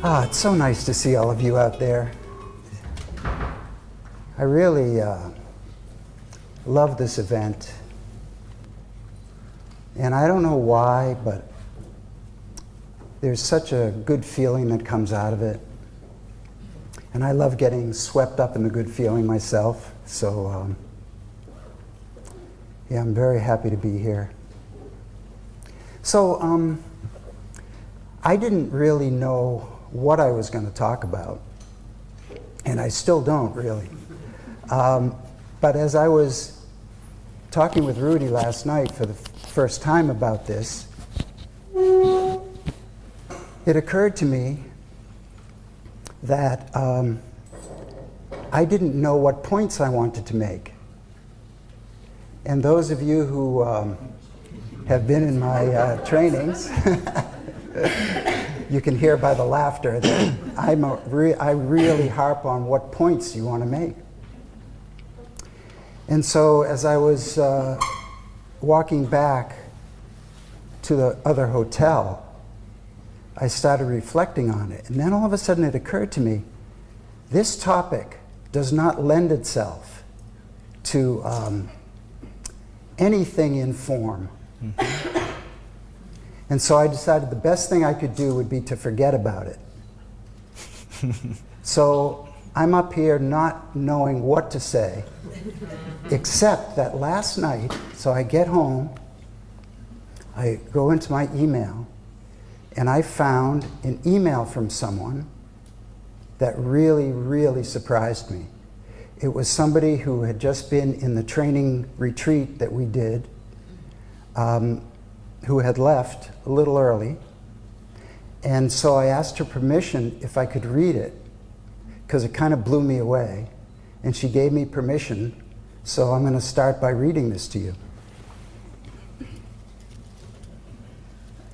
It's so nice to see all of you out there. I really love this event. And I don't know why, but there's such a good feeling that comes out of it. And I love getting swept up in the good feeling myself. So, yeah, I'm very happy to be here. So, I didn't really know what I was going to talk about, and I still don't really. But as I was talking with Rudy last night for the first time about this, it occurred to me that I didn't know what points I wanted to make. And those of you who have been in my trainings, you can hear by the laughter that I really harp on what points you want to make. And so as I was walking back to the other hotel, I started reflecting on it. And then all of a sudden it occurred to me, this topic does not lend itself to anything in form. And so I decided the best thing I could do would be to forget about it. So I'm up here not knowing what to say, except that last night, so I get home, I go into my email, and I found an email from someone that really, really surprised me. It was somebody who had just been in the training retreat that we did, who had left a little early. And so I asked her permission if I could read it, because it kind of blew me away. And she gave me permission, so I'm going to start by reading this to you.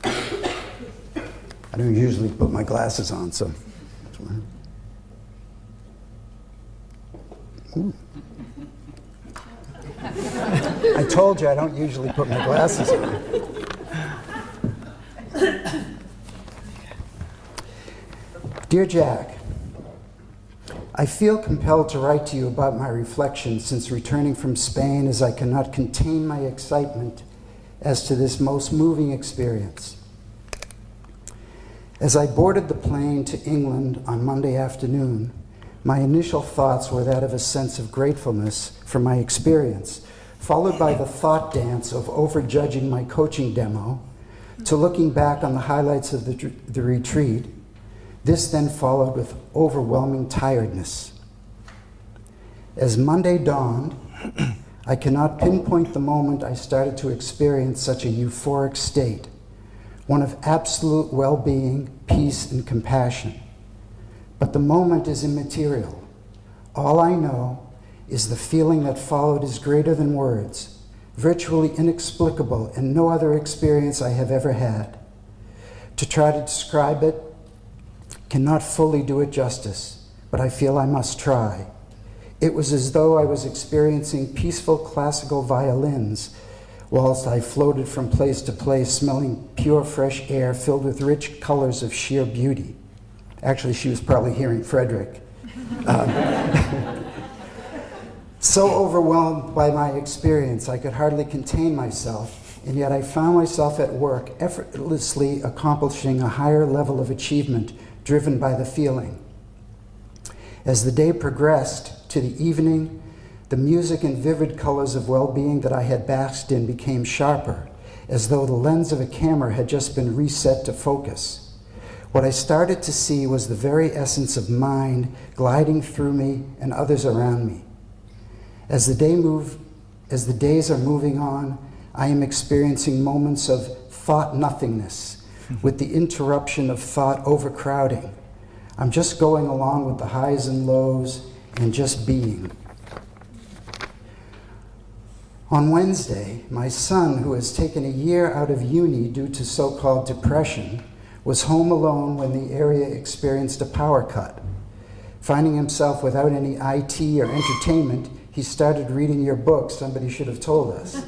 I don't usually put my glasses on, so. Ooh. I told you I don't usually put my glasses on. Dear Jack, I feel compelled to write to you about my reflections since returning from Spain, as I cannot contain my excitement as to this most moving experience. As I boarded the plane to England on Monday afternoon, my initial thoughts were that of a sense of gratefulness for my experience, followed by the thought dance of overjudging my coaching demo, to looking back on the highlights of the retreat. This then followed with overwhelming tiredness. As Monday dawned, I cannot pinpoint the moment I started to experience such a euphoric state, one of absolute well-being, peace, and compassion. But the moment is immaterial. All I know is the feeling that followed is greater than words, virtually inexplicable, and no other experience I have ever had. To try to describe it cannot fully do it justice, but I feel I must try. It was as though I was experiencing peaceful classical violins whilst I floated from place to place, smelling pure fresh air filled with rich colors of sheer beauty. Actually, she was probably hearing Frederick. So overwhelmed by my experience, I could hardly contain myself, and yet I found myself at work, effortlessly accomplishing a higher level of achievement driven by the feeling. As the day progressed to the evening, the music and vivid colors of well-being that I had basked in became sharper, as though the lens of a camera had just been reset to focus. What I started to see was the very essence of mind gliding through me and others around me. As the days are moving on, I am experiencing moments of thought nothingness, with the interruption of thought overcrowding. I'm just going along with the highs and lows and just being. On Wednesday, my son, who has taken a year out of uni due to so-called depression, was home alone when the area experienced a power cut. Finding himself without any IT or entertainment, he started reading your book. Somebody should have told us.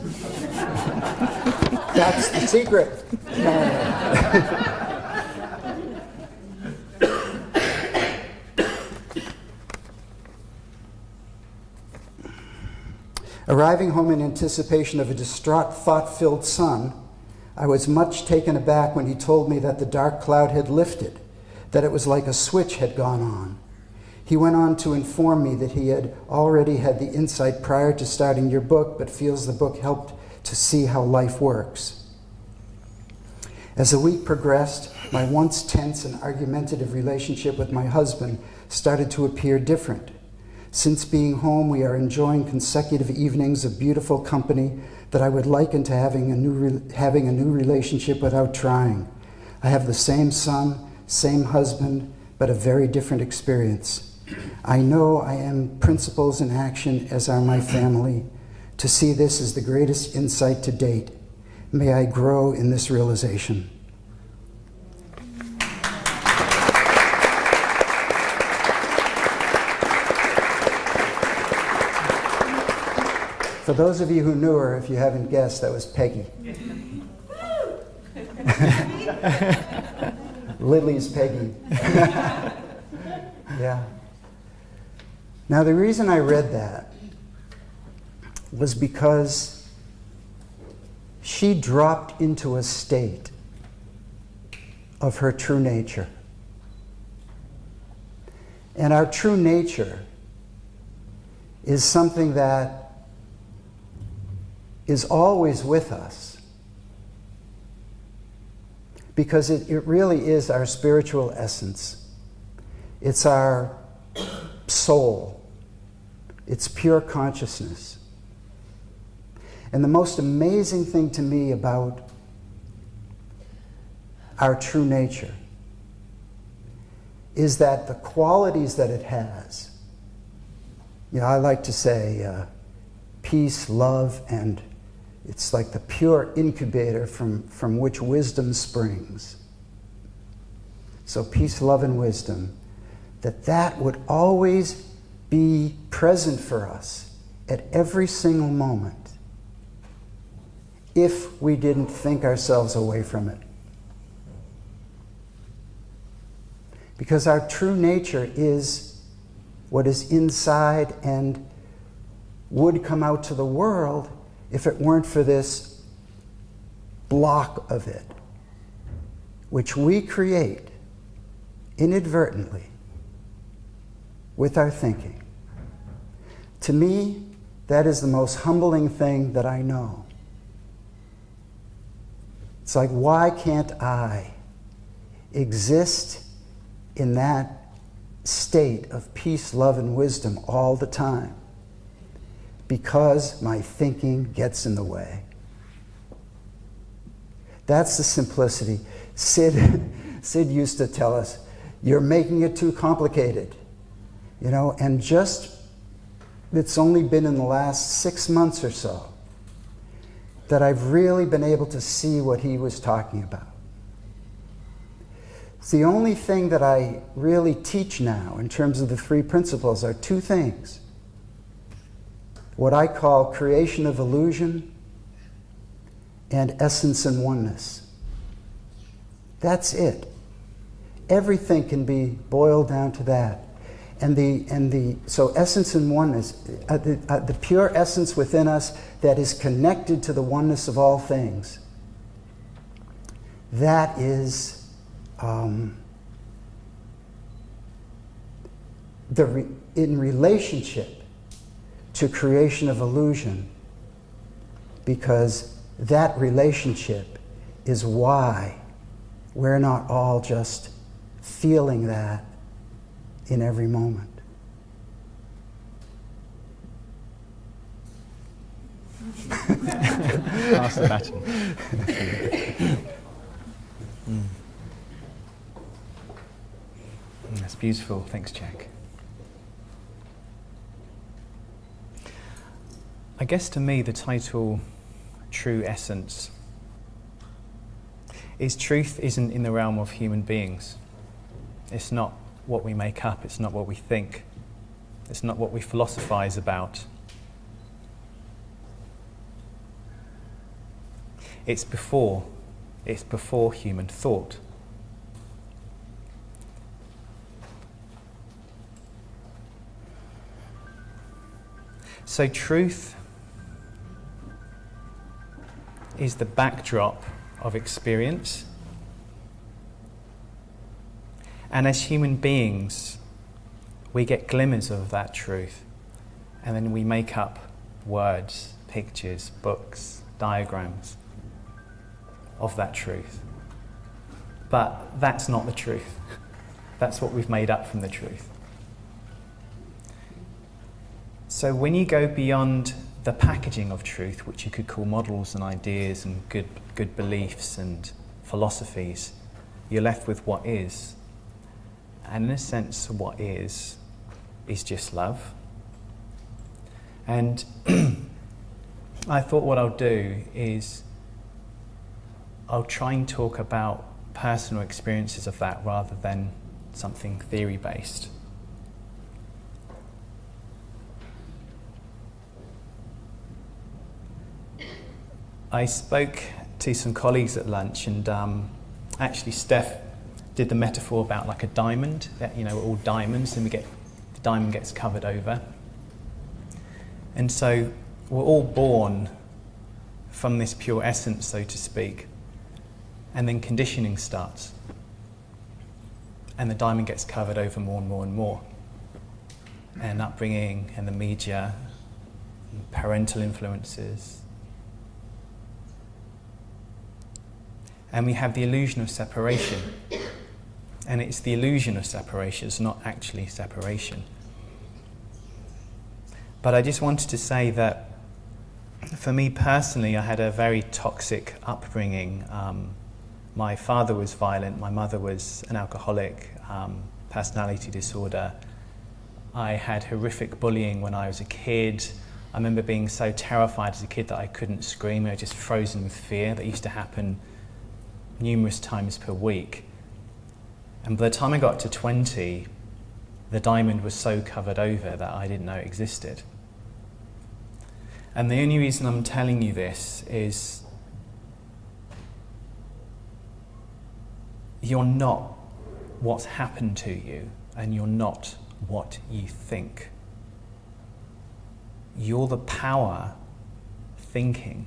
That's the secret. No. Arriving home in anticipation of a distraught, thought-filled son, I was much taken aback when he told me that the dark cloud had lifted, that it was like a switch had gone on. He went on to inform me that he had already had the insight prior to starting your book, but feels the book helped to see how life works. As the week progressed, my once tense and argumentative relationship with my husband started to appear different. Since being home, we are enjoying consecutive evenings of beautiful company that I would liken to having a new relationship without trying. I have the same son, same husband, but a very different experience. I know I am principles in action, as are my family. To see this is the greatest insight to date. May I grow in this realization. For those of you who knew her, if you haven't guessed, that was Peggy. Lily's Peggy. Yeah. Now, the reason I read that was because she dropped into a state of her true nature. And our true nature is something that is always with us, because it really is our spiritual essence. It's our soul. It's pure consciousness. And the most amazing thing to me about our true nature is that the qualities that it has, I like to say peace, love, and it's like the pure incubator from which wisdom springs. So peace, love, and wisdom, that would always be present for us at every single moment if we didn't think ourselves away from it. Because our true nature is what is inside and would come out to the world if it weren't for this block of it, which we create inadvertently with our thinking. To me, that is the most humbling thing that I know. It's like, why can't I exist in that state of peace, love, and wisdom all the time? Because my thinking gets in the way. That's the simplicity. Sid used to tell us, you're making it too complicated. And just, it's only been in the last 6 months or so that I've really been able to see what he was talking about. It's the only thing that I really teach now in terms of the 3 principles are 2 things. What I call creation of illusion and essence and oneness. That's it. Everything can be boiled down to that. So essence and oneness, the pure essence within us that is connected to the oneness of all things, that is in relationship to creation of illusion, because that relationship is why we're not all just feeling that in every moment. Pass the baton. That's beautiful. Thanks, Jack. I guess to me the title True Essence is truth isn't in the realm of human beings. It's not what we make up, it's not what we think, it's not what we philosophize about. It's before human thought. So truth is the backdrop of experience. And as human beings, we get glimmers of that truth, and then we make up words, pictures, books, diagrams of that truth. But that's not the truth. That's what we've made up from the truth. So when you go beyond the packaging of truth, which you could call models and ideas and good beliefs and philosophies, you're left with what is. And in a sense, what is just love. And I thought what I'll do is I'll try and talk about personal experiences of that rather than something theory-based. I spoke to some colleagues at lunch, and actually Steph did the metaphor about like a diamond, that, you know, we're all diamonds, and the diamond gets covered over. And so we're all born from this pure essence, so to speak, and then conditioning starts. And the diamond gets covered over more and more and more. And upbringing and the media, and parental influences. And we have the illusion of separation. And it's the illusion of separation, it's not actually separation. But I just wanted to say that for me personally, I had a very toxic upbringing. My father was violent, my mother was an alcoholic, personality disorder. I had horrific bullying when I was a kid. I remember being so terrified as a kid that I couldn't scream. I was just frozen with fear. That used to happen numerous times per week. And by the time I got to 20, the diamond was so covered over that I didn't know it existed. And the only reason I'm telling you this is you're not what's happened to you, and you're not what you think. You're the power thinking.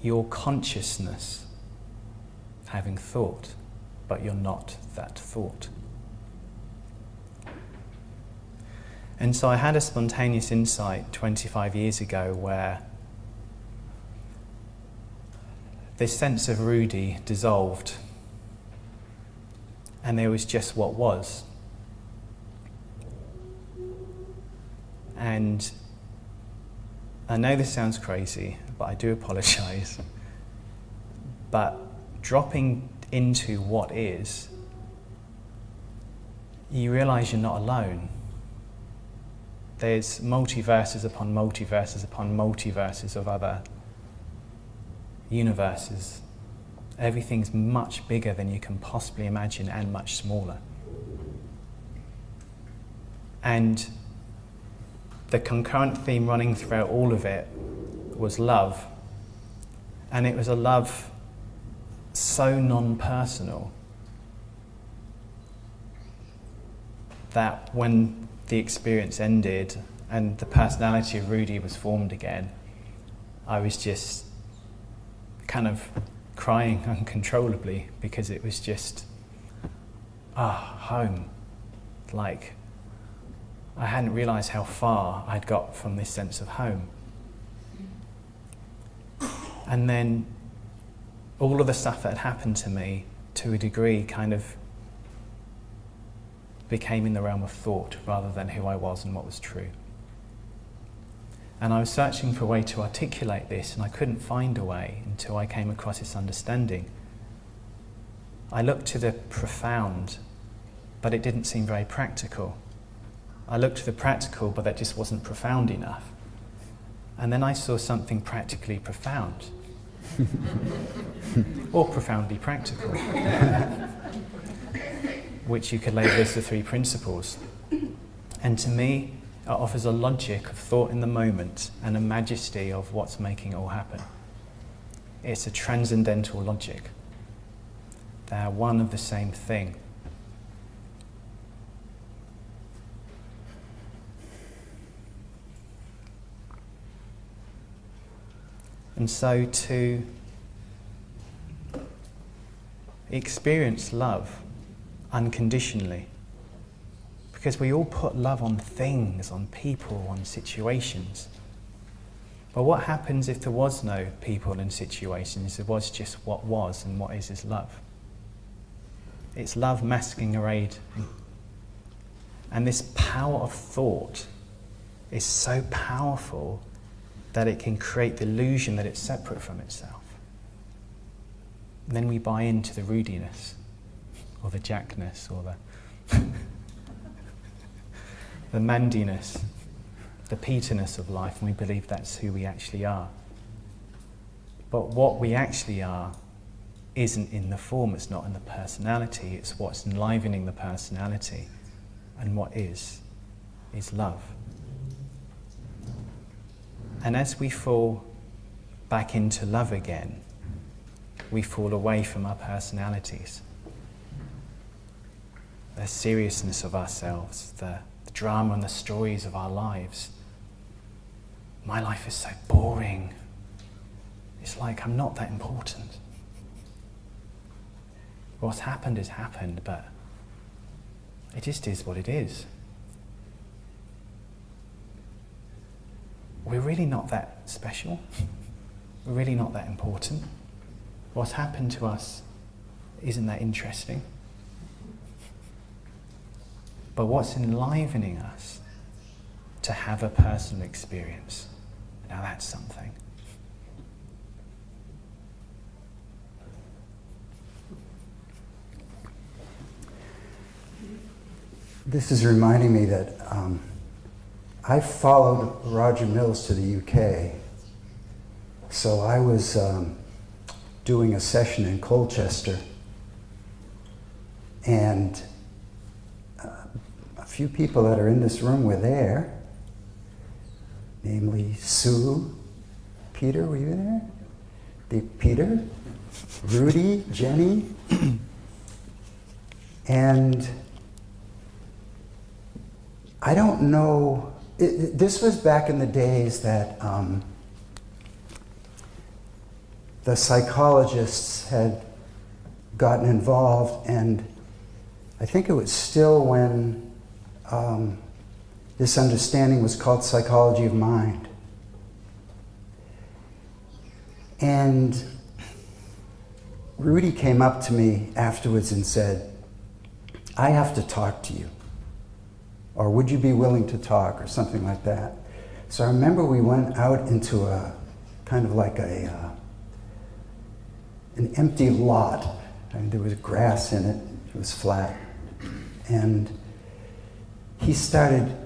Your consciousness having thought, but you're not that thought. And so I had a spontaneous insight 25 years ago where this sense of Rudi dissolved and there was just what was. And I know this sounds crazy, but I do apologize. But dropping into what is, you realize you're not alone. There's multiverses upon multiverses upon multiverses of other universes. Everything's much bigger than you can possibly imagine and much smaller. And the concurrent theme running throughout all of it was love. And it was a love so non-personal that when the experience ended and the personality of Rudi was formed again, I was just kind of crying uncontrollably because it was just, home. Like, I hadn't realised how far I'd got from this sense of home. And then all of the stuff that had happened to me, to a degree, kind of became in the realm of thought rather than who I was and what was true. And I was searching for a way to articulate this, and I couldn't find a way until I came across this understanding. I looked to the profound, but it didn't seem very practical. I looked to the practical, but that just wasn't profound enough. And then I saw something practically profound. Or profoundly practical. Which you could label as the three principles. And to me, it offers a logic of thought in the moment and a majesty of what's making it all happen. It's a transcendental logic. They are one of the same thing. And so to experience love unconditionally, because we all put love on things, on people, on situations. But what happens if there was no people and situations? It was just what was, and what is love. It's love masquerading. And this power of thought is so powerful that it can create the illusion that it's separate from itself. And then we buy into the Rudiness, or the Jackness, or the Mandiness, the Peterness of life, and we believe that's who we actually are. But what we actually are isn't in the form, it's not in the personality, it's what's enlivening the personality. And what is love. And as we fall back into love again, we fall away from our personalities. The seriousness of ourselves, the drama and the stories of our lives. My life is so boring. It's like I'm not that important. What's happened has happened, but it just is what it is. We're really not that special. We're really not that important. What's happened to us isn't that interesting. But what's enlivening us to have a personal experience, now that's something. This is reminding me that I followed Roger Mills to the UK. So I was doing a session in Colchester, and a few people that are in this room were there, namely Sue, Peter, were you there? Peter, Rudy, Jenny, and I don't know, this was back in the days that the psychologists had gotten involved, and I think it was still when this understanding was called psychology of mind. And Rudy came up to me afterwards and said, I have to talk to you. Or would you be willing to talk, or something like that. So I remember we went out into a kind of like an empty lot. I mean, there was grass in it, it was flat. And he started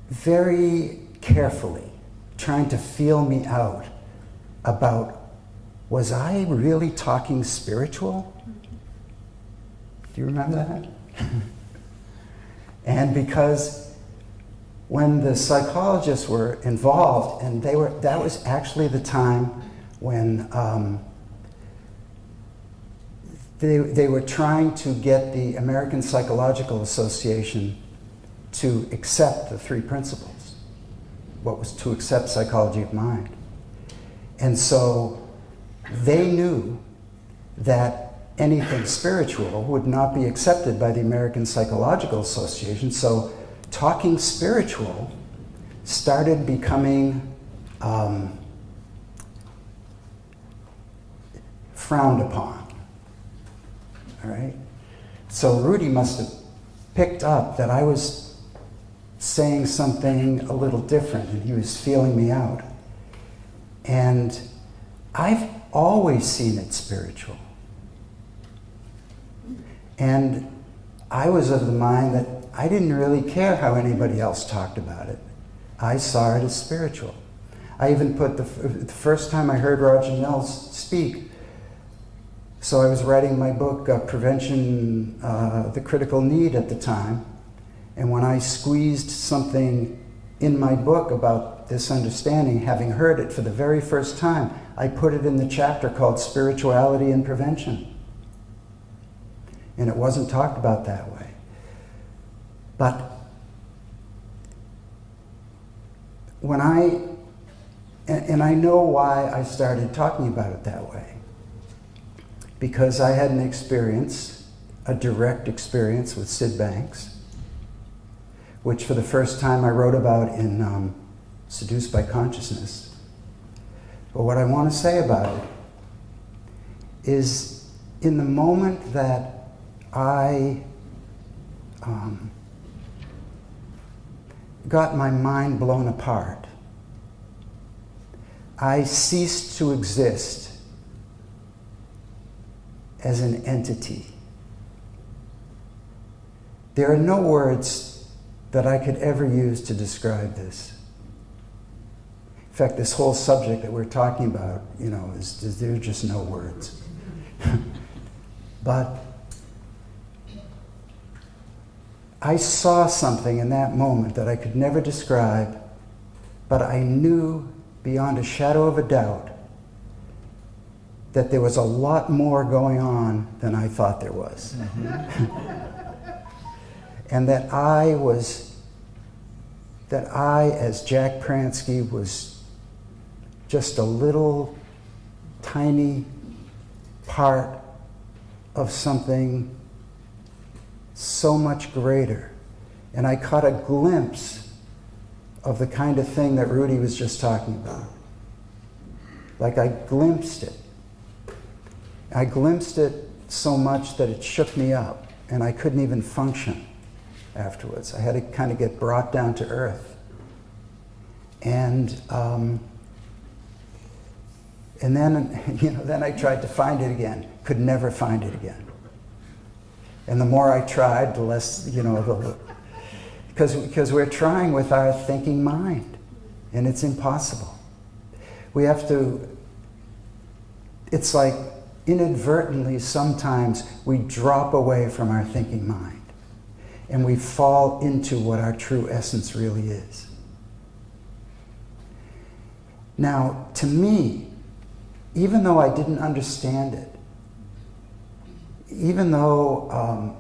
very carefully trying to feel me out about, was I really talking spiritual? Do you remember that? And because when the psychologists were involved, and that was actually the time when they were trying to get the American Psychological Association to accept the three principles, what was to accept psychology of mind. And so they knew that anything spiritual would not be accepted by the American Psychological Association. So talking spiritual started becoming frowned upon. All right? So Rudy must have picked up that I was saying something a little different, and he was feeling me out. And I've always seen it spiritual. And I was of the mind that I didn't really care how anybody else talked about it. I saw it as spiritual. I even put the first time I heard Roger Mills speak, so I was writing my book, Prevention, the Critical Need at the time, and when I squeezed something in my book about this understanding, having heard it for the very first time, I put it in the chapter called Spirituality and Prevention. And it wasn't talked about that way. But when I And I know why I started talking about it that way. Because I had an experience, a direct experience with Sid Banks, which for the first time I wrote about in Seduced by Consciousness. But what I want to say about it is in the moment that I got my mind blown apart, I ceased to exist as an entity. There are no words that I could ever use to describe this. In fact, this whole subject that we're talking about, there are just no words. But I saw something in that moment that I could never describe, but I knew beyond a shadow of a doubt that there was a lot more going on than I thought there was. And that I, as Jack Pransky, was just a little tiny part of something so much greater. And I caught a glimpse of the kind of thing that Rudi was just talking about. Like I glimpsed it. I glimpsed it so much that it shook me up and I couldn't even function afterwards. I had to kind of get brought down to earth. And then I tried to find it again, could never find it again. And the more I tried, the less, because we're trying with our thinking mind, and it's impossible. We have to, it's like inadvertently sometimes we drop away from our thinking mind, and we fall into what our true essence really is. Now, to me, even though I didn't understand it, even though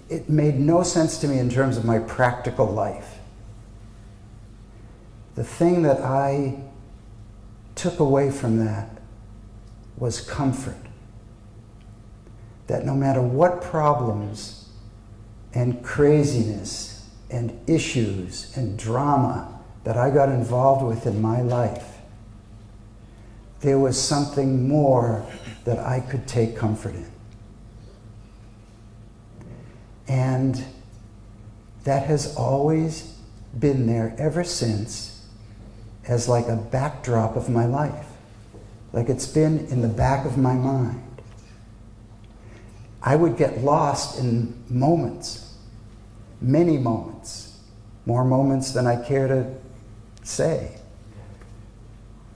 it made no sense to me in terms of my practical life, the thing that I took away from that was comfort. That no matter what problems and craziness and issues and drama that I got involved with in my life, there was something more that I could take comfort in. And that has always been there ever since as like a backdrop of my life. Like it's been in the back of my mind. I would get lost in moments, many moments, more moments than I care to say.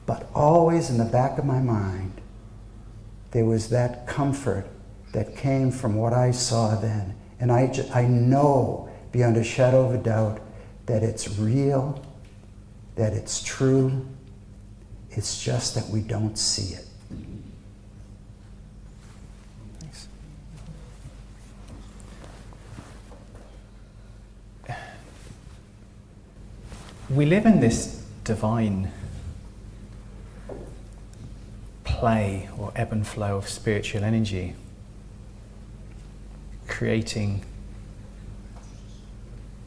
But always in the back of my mind, there was that comfort that came from what I saw then. And I know beyond a shadow of a doubt that it's real, that it's true. It's just that we don't see it. Thanks. We live in this divine play or ebb and flow of spiritual energy, creating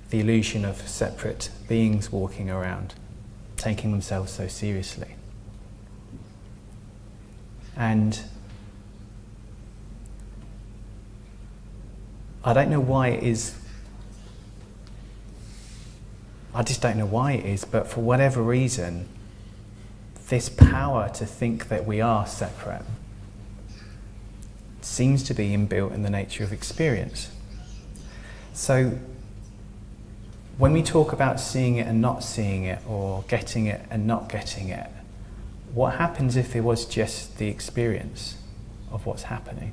the illusion of separate beings walking around, taking themselves so seriously. And I don't know why it is, I just don't know why it is, but for whatever reason, this power to think that we are separate seems to be inbuilt in the nature of experience. So when we talk about seeing it and not seeing it, or getting it and not getting it, what happens if there was just the experience of what's happening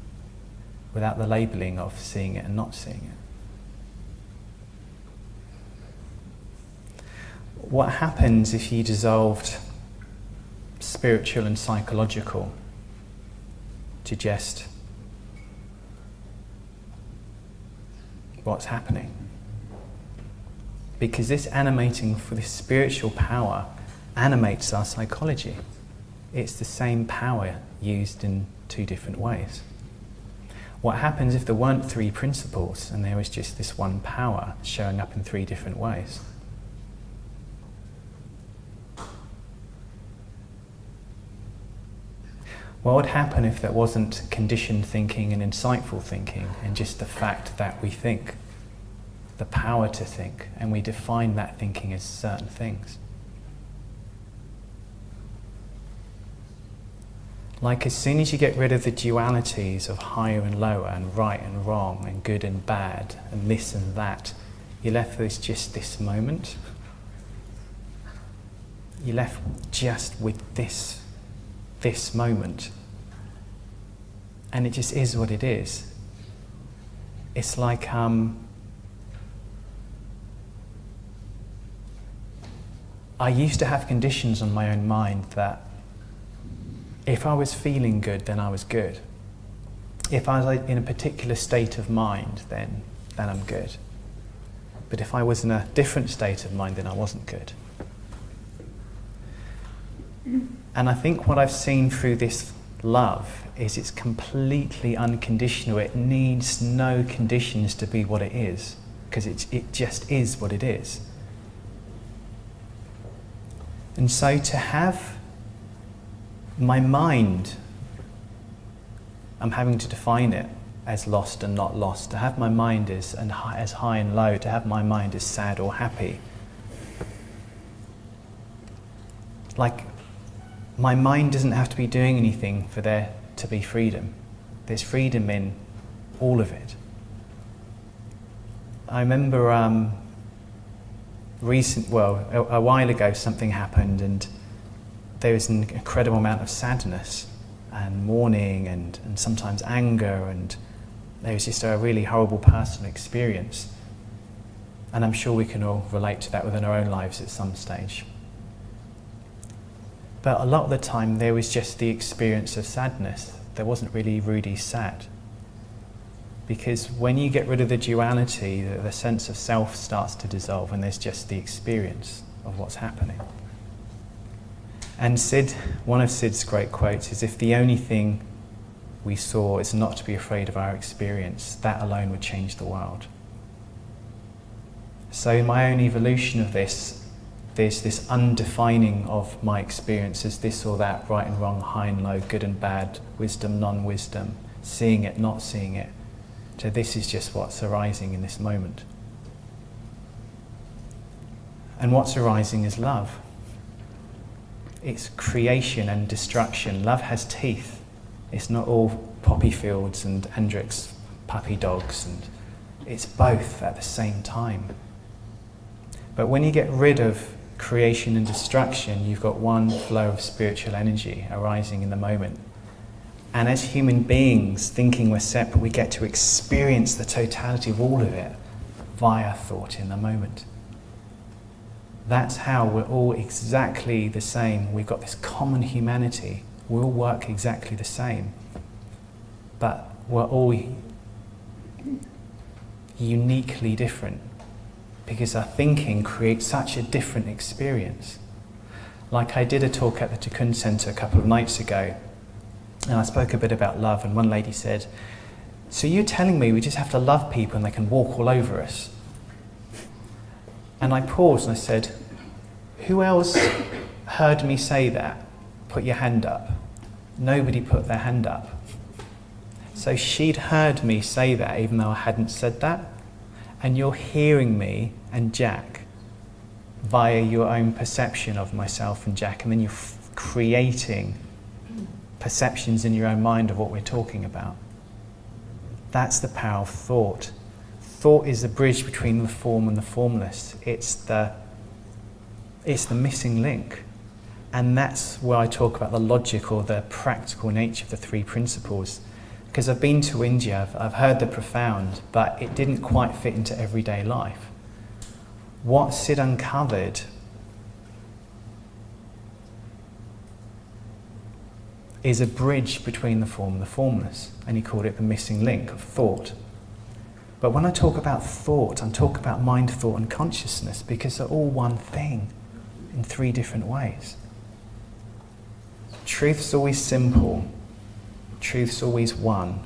without the labeling of seeing it and not seeing it? What happens if you dissolved spiritual and psychological to just what's happening? Because this animating for this spiritual power animates our psychology. It's the same power used in two different ways. What happens if there weren't three principles and there was just this one power showing up in three different ways? What would happen if there wasn't conditioned thinking and insightful thinking and just the fact that we think, the power to think, and we define that thinking as certain things? Like as soon as you get rid of the dualities of higher and lower and right and wrong and good and bad and this and that, you're left with just this moment. You're left just with this moment. And it just is what it is. It's like I used to have conditions on my own mind that if I was feeling good, then I was good. If I was in a particular state of mind, then I'm good. But if I was in a different state of mind, then I wasn't good. And I think what I've seen through this love is it's completely unconditional. It needs no conditions to be what it is, because it just is what it is. And so to have my mind, I'm having to define it as lost and not lost. To have my mind as high and low, to have my mind as sad or happy. Like, my mind doesn't have to be doing anything for there to be freedom. There's freedom in all of it. I remember a while ago something happened and there was an incredible amount of sadness and mourning and sometimes anger, and there was just a really horrible personal experience. And I'm sure we can all relate to that within our own lives at some stage. But a lot of the time there was just the experience of sadness. There wasn't really Rudi sad. Because when you get rid of the duality, the sense of self starts to dissolve and there's just the experience of what's happening. And one of Sid's great quotes is, if the only thing we saw is not to be afraid of our experience, that alone would change the world. So in my own evolution of this, there's this undefining of my experience as this or that, right and wrong, high and low, good and bad, wisdom, non-wisdom, seeing it, not seeing it. So this is just what's arising in this moment. And what's arising is love. It's creation and destruction. Love has teeth. It's not all poppy fields and Hendrix puppy dogs, and it's both at the same time. But when you get rid of creation and destruction, you've got one flow of spiritual energy arising in the moment. And as human beings, thinking we're separate, we get to experience the totality of all of it via thought in the moment. That's how we're all exactly the same. We've got this common humanity. We all work exactly the same. But we're all uniquely different because our thinking creates such a different experience. Like I did a talk at the Tikkun Center a couple of nights ago, and I spoke a bit about love, and one lady said, "So you're telling me we just have to love people and they can walk all over us?" And I paused and I said, "Who else heard me say that? Put your hand up." Nobody put their hand up. So she'd heard me say that even though I hadn't said that. And you're hearing me and Jack via your own perception of myself and Jack, and then you're creating perceptions in your own mind of what we're talking about. That's the power of thought. Thought is the bridge between the form and the formless. It's the missing link. And that's where I talk about the logic or the practical nature of the three principles. Because I've been to India, I've heard the profound, but it didn't quite fit into everyday life. What Sid uncovered is a bridge between the form and the formless, and he called it the missing link of thought. But when I talk about thought, I'm talking about mind, thought and consciousness, because they're all one thing. in 3 different ways. Truth's always simple. Truth's always one.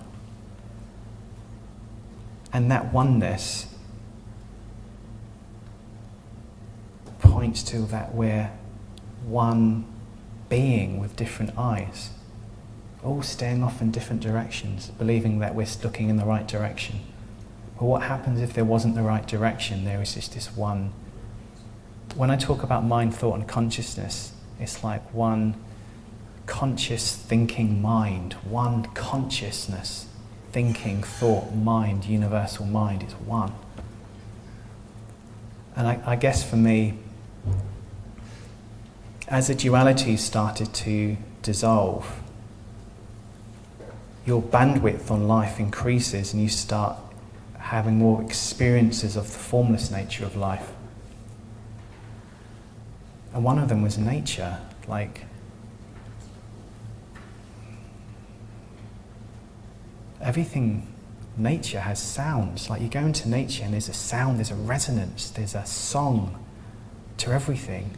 And that oneness points to that we're one being with different eyes, all staring off in different directions, believing that we're looking in the right direction. But what happens if there wasn't the right direction? There is just this one. When I talk about mind, thought, and consciousness, it's like one conscious thinking mind, one consciousness, thinking, thought, mind, universal mind is one. And I guess for me, as the duality started to dissolve, your bandwidth on life increases and you start having more experiences of the formless nature of life. And one of them was nature, like everything, nature has sounds. Like you go into nature and there's a sound, there's a resonance, there's a song to everything.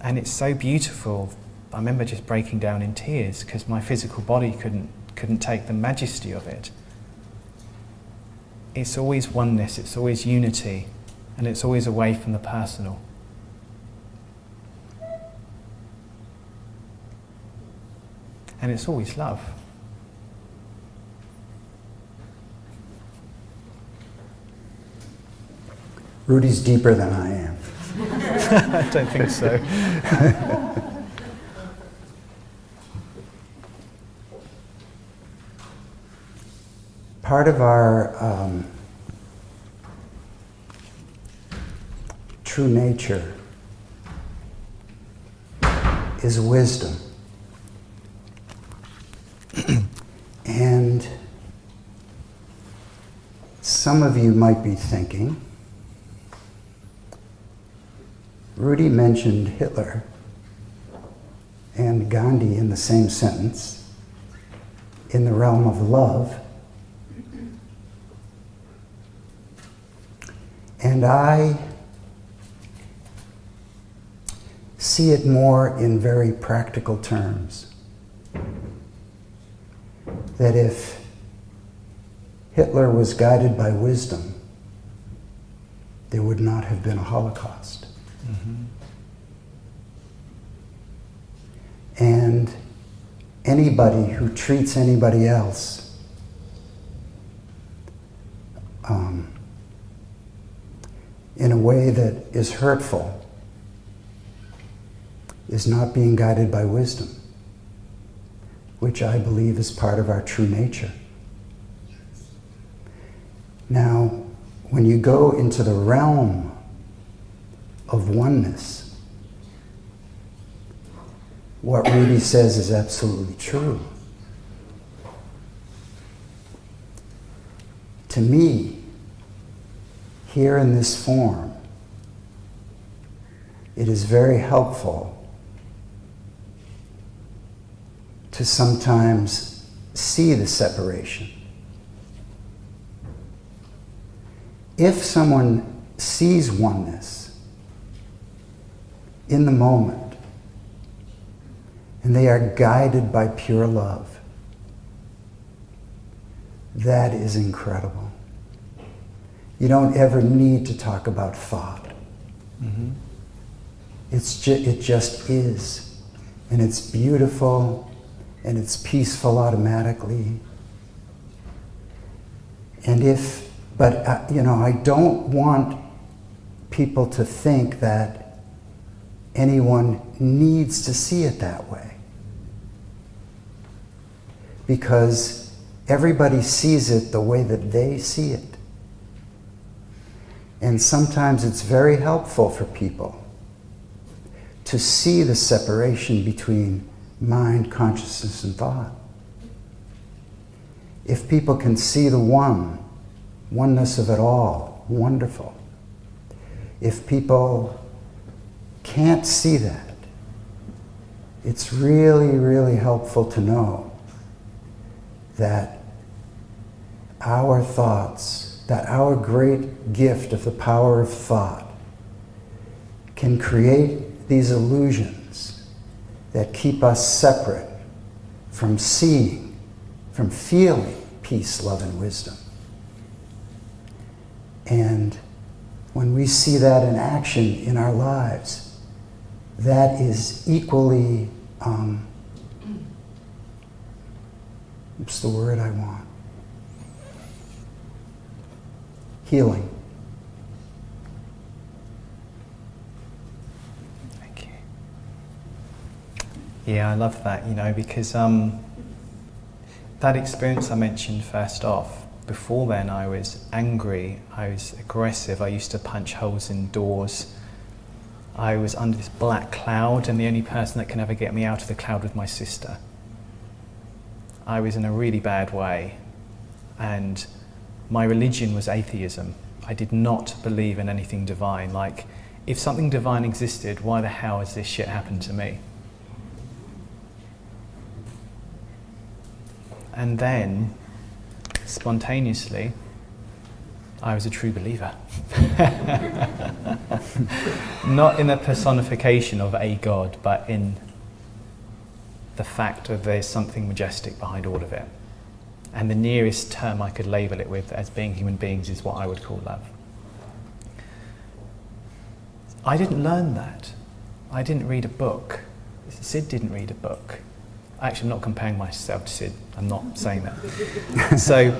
And it's so beautiful. I remember just breaking down in tears because my physical body couldn't take the majesty of it. It's always oneness, it's always unity, and it's always away from the personal. And it's always love. Rudy's deeper than I am. I don't think so. Part of our true nature is wisdom. And some of you might be thinking, Rudy mentioned Hitler and Gandhi in the same sentence, in the realm of love. And I see it more in very practical terms. That if Hitler was guided by wisdom, there would not have been a Holocaust. Mm-hmm. And anybody who treats anybody else in a way that is hurtful is not being guided by wisdom, which I believe is part of our true nature. Now, when you go into the realm of oneness, what Rudy says is absolutely true. To me, here in this form, it is very helpful to sometimes see the separation. If someone sees oneness in the moment, and they are guided by pure love, that is incredible. You don't ever need to talk about thought. Mm-hmm. It just is. And it's beautiful, and it's peaceful automatically. But I don't want people to think that anyone needs to see it that way. Because everybody sees it the way that they see it. And sometimes it's very helpful for people to see the separation between mind, consciousness, and thought. If people can see the oneness of it all, wonderful. If people can't see that, it's really, really helpful to know that our thoughts, that our great gift of the power of thought can create these illusions that keep us separate from seeing, from feeling peace, love, and wisdom. And when we see that in action in our lives, that is equally, what's the word I want? Healing. Thank you. Yeah, I love that, because that experience I mentioned first off, before then I was angry, I was aggressive, I used to punch holes in doors. I was under this black cloud, and the only person that can ever get me out of the cloud was my sister. I was in a really bad way, and my religion was atheism. I did not believe in anything divine. Like, if something divine existed, why the hell has this shit happened to me? And then, spontaneously, I was a true believer. Not in a personification of a God, but in the fact that there's something majestic behind all of it. And the nearest term I could label it with as being human beings is what I would call love. I didn't learn that. I didn't read a book. Sid didn't read a book. Actually, I'm not comparing myself to Sid. I'm not saying that. So,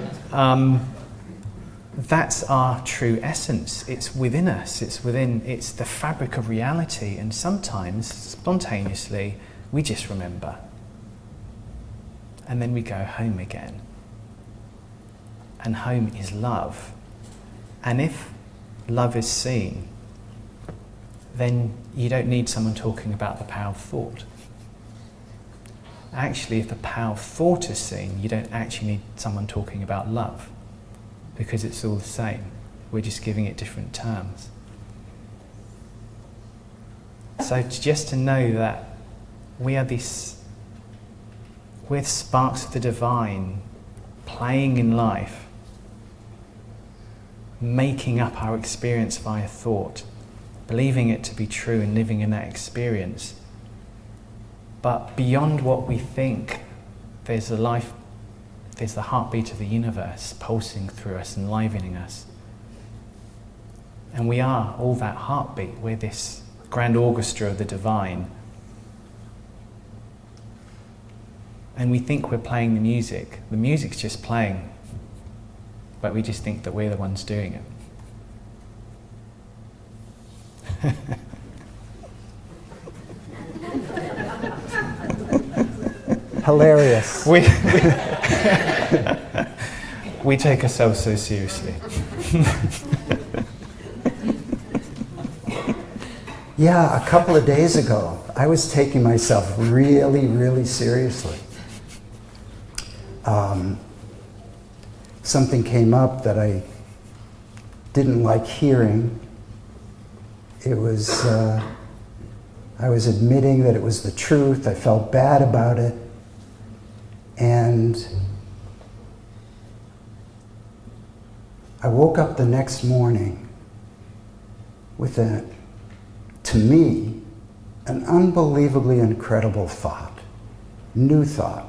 that's our true essence. It's within us. It's the fabric of reality. And sometimes, spontaneously, we just remember. And then we go home again. And home is love. And if love is seen, then you don't need someone talking about the power of thought. Actually, if the power of thought is seen, you don't actually need someone talking about love, because it's all the same. We're just giving it different terms. So just to know that we're sparks of the divine, playing in life, making up our experience via thought, believing it to be true and living in that experience. But beyond what we think, there's the heartbeat of the universe pulsing through us, enlivening us. And we are all that heartbeat. We're this grand orchestra of the divine. And we think we're playing the music. The music's just playing, but we just think that we're the ones doing it. Hilarious. We take ourselves so seriously. Yeah, a couple of days ago, I was taking myself really, really seriously. Something came up that I didn't like hearing. It was, I was admitting that it was the truth. I felt bad about it. And I woke up the next morning with to me, an unbelievably incredible thought, new thought.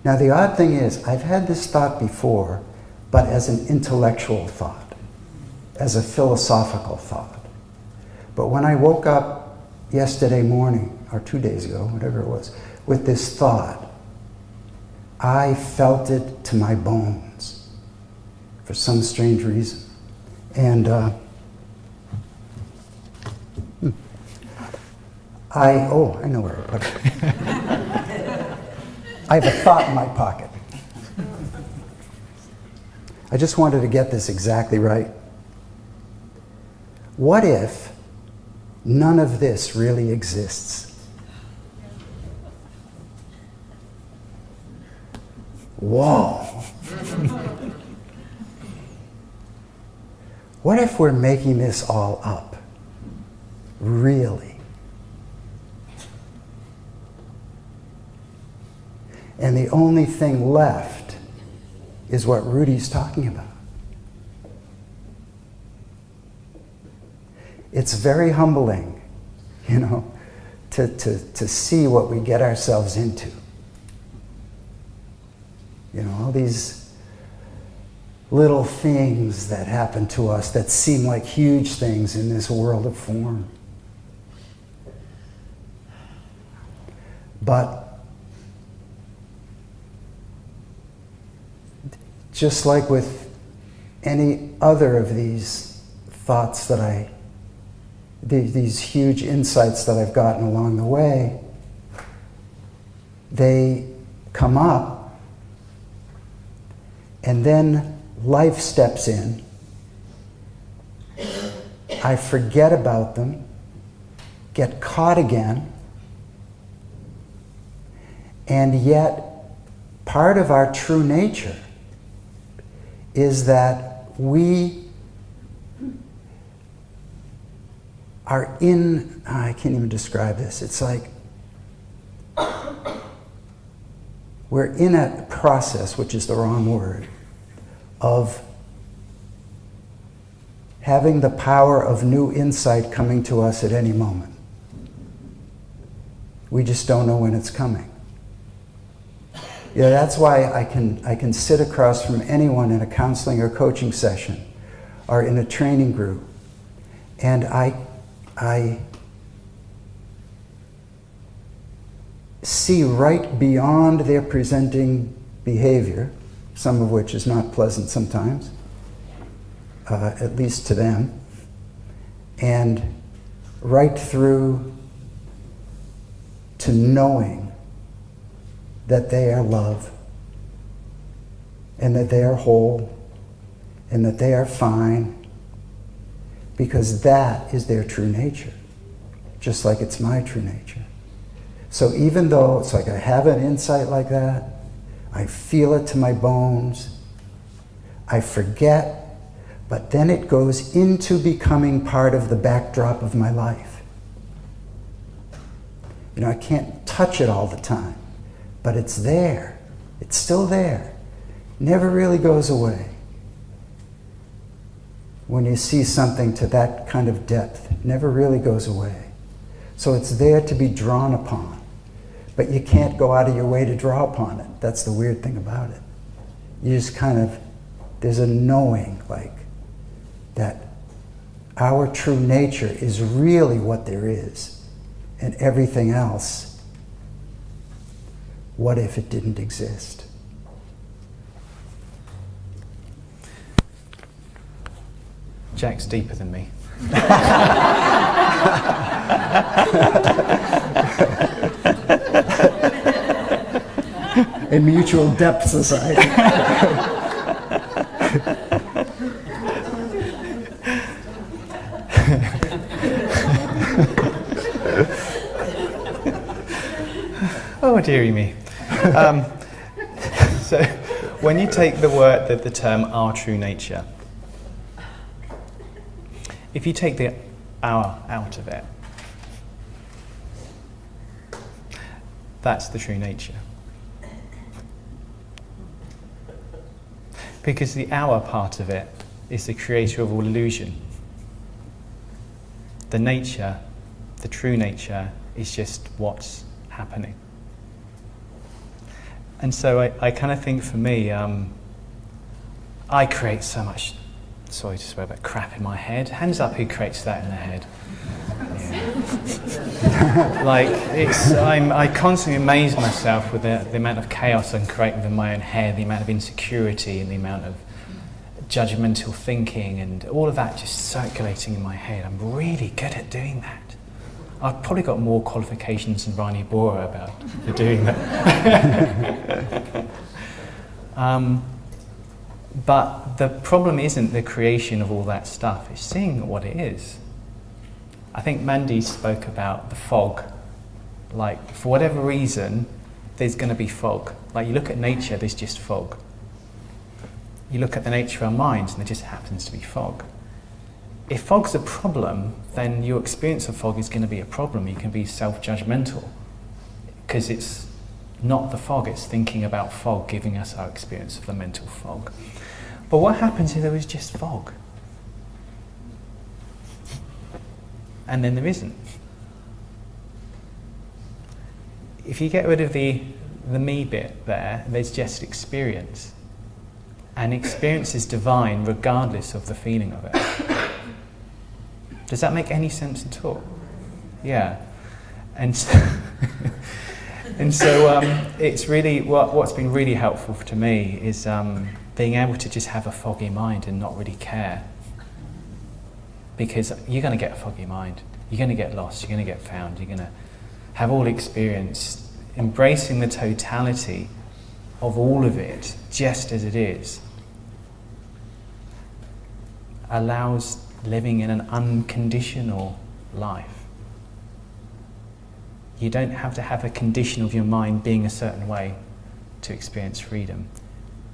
Now the odd thing is, I've had this thought before, but as an intellectual thought, as a philosophical thought. But when I woke up yesterday morning, or 2 days ago, whatever it was, with this thought, I felt it to my bones for some strange reason. And I know where I put it. I have a thought in my pocket. I just wanted to get this exactly right. What if none of this really exists? Whoa. What if we're making this all up? Really? And the only thing left is what Rudi's talking about. it's very humbling, you know, to see what we get ourselves into. You know, all these little things that happen to us that seem like huge things in this world of form. But just like with any other of these thoughts that these huge insights that I've gotten along the way, they come up, and then life steps in. I forget about them, get caught again, and yet part of our true nature is that we are in, I can't even describe this, it's like we're in a process, which is the wrong word, of having the power of new insight coming to us at any moment. We just don't know when it's coming. Yeah, that's why I can sit across from anyone in a counseling or coaching session or in a training group, and I see right beyond their presenting behavior, some of which is not pleasant sometimes, at least to them, and right through to knowing that they are love, and that they are whole, and that they are fine, because that is their true nature, just like it's my true nature. So even though it's like I have an insight like that, I feel it to my bones, I forget, but then it goes into becoming part of the backdrop of my life. You know, I can't touch it all the time, but it's there. It's still there. Never really goes away. When you see something to that kind of depth, it never really goes away. So it's there to be drawn upon. But you can't go out of your way to draw upon it. That's the weird thing about it. You just kind of, there's a knowing, like, that our true nature is really what there is. And everything else, what if it didn't exist? Jack's deeper than me. In Mutual Depth Society. Oh, dearie me. So, when you take the term "our true nature," if you take the "our" out of it, that's the true nature. Because the "our" part of it is the creator of all illusion. The nature, the true nature, is just what's happening. And so I kind of think for me, I create so much, sorry to swear, but crap in my head. Hands up who creates that in their head. Yeah. Like, I constantly amaze myself with the amount of chaos I can create within my own head, the amount of insecurity and the amount of judgmental thinking and all of that just circulating in my head. I'm really good at doing that. I've probably got more qualifications than Rani Bora for doing that. But the problem isn't the creation of all that stuff, it's seeing what it is. I think Mandy spoke about the fog. Like, for whatever reason, there's going to be fog. Like, you look at nature, there's just fog. You look at the nature of our minds, and there just happens to be fog. If fog's a problem, then your experience of fog is going to be a problem. You can be self-judgmental, because it's not the fog, it's thinking about fog giving us our experience of the mental fog. But what happens if there was just fog? and then there isn't. If you get rid of the me bit there, there's just experience. And experience is divine regardless of the feeling of it. Does that make any sense at all? Yeah. And so, it's really, what's been really helpful to me is being able to just have a foggy mind and not really care. Because you're going to get a foggy mind. You're going to get lost. You're going to get found. You're going to have all experience. Embracing the totality of all of it, just as it is, allows living in an unconditional life. You don't have to have a condition of your mind being a certain way to experience freedom.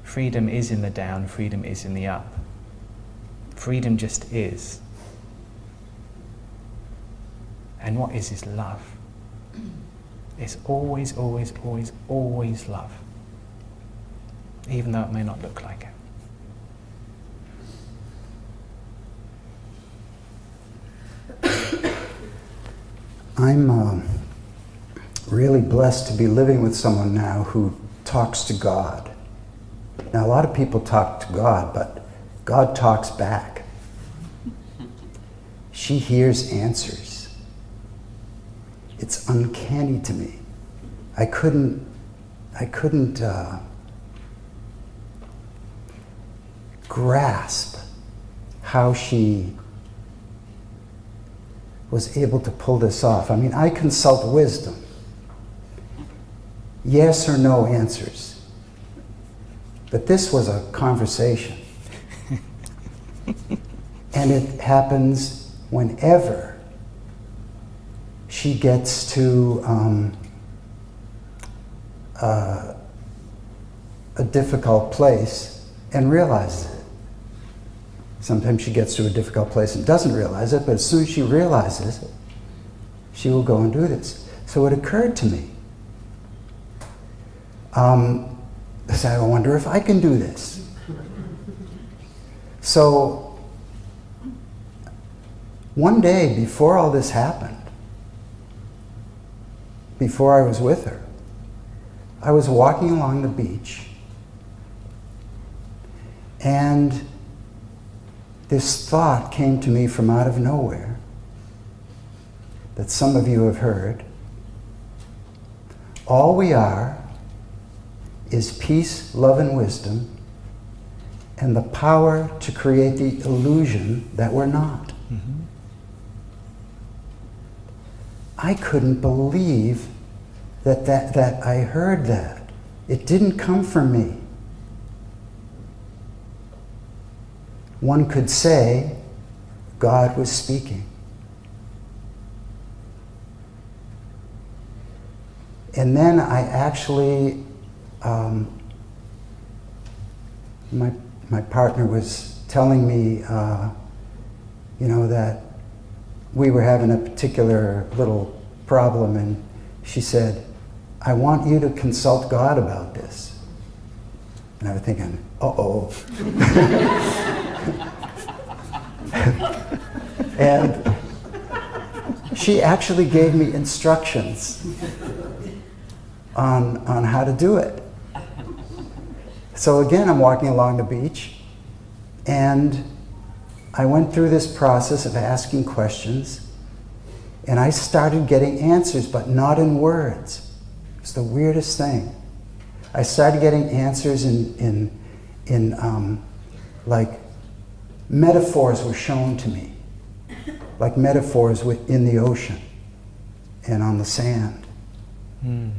Freedom is in the down, freedom is in the up. Freedom just is. And what is love. It's always, always, always, always love. Even though it may not look like it. I'm really blessed to be living with someone now who talks to God. Now, a lot of people talk to God, but God talks back. She hears answers. It's uncanny to me. I couldn't grasp how she was able to pull this off. I mean, I consult wisdom. Yes or no answers. But this was a conversation. And it happens whenever she gets to a difficult place and realizes it. Sometimes she gets to a difficult place and doesn't realize it, but as soon as she realizes it, she will go and do this. So it occurred to me, I wonder if I can do this. So one day before all this happened, before I was with her, I was walking along the beach, and this thought came to me from out of nowhere that some of you have heard. All we are is peace, love, and wisdom, and the power to create the illusion that we're not. Mm-hmm. I couldn't believe that I heard that. It didn't come from me. One could say God was speaking. And then I actually, my partner was telling me, that we were having a particular little problem, and she said, I want you to consult God about this. And I was thinking, uh-oh. And she actually gave me instructions on how to do it. So again, I'm walking along the beach, and I went through this process of asking questions, and I started getting answers, but not in words. It's the weirdest thing. I started getting answers in like metaphors were shown to me, like metaphors in the ocean and on the sand. Mm.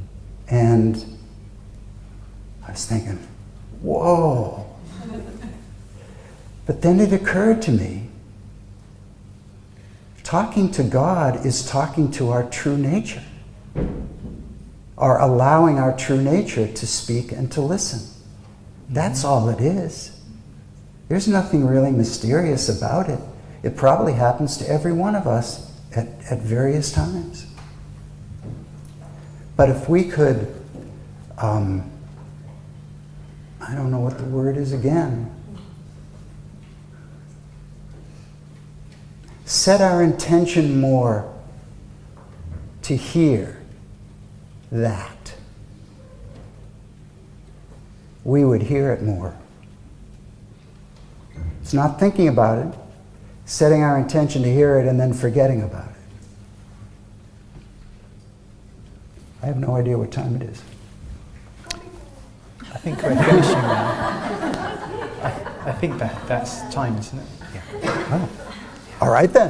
And I was thinking, whoa. But then it occurred to me, talking to God is talking to our true nature, or allowing our true nature to speak and to listen. That's all it is. There's nothing really mysterious about it. It probably happens to every one of us at various times. But if we could, I don't know what the word is again, set our intention more to hear that, we would hear it more. It's not thinking about it, setting our intention to hear it and then forgetting about it. I have no idea what time it is. I think we're finishing now. I think that's time, isn't it? Yeah. Oh. All right then.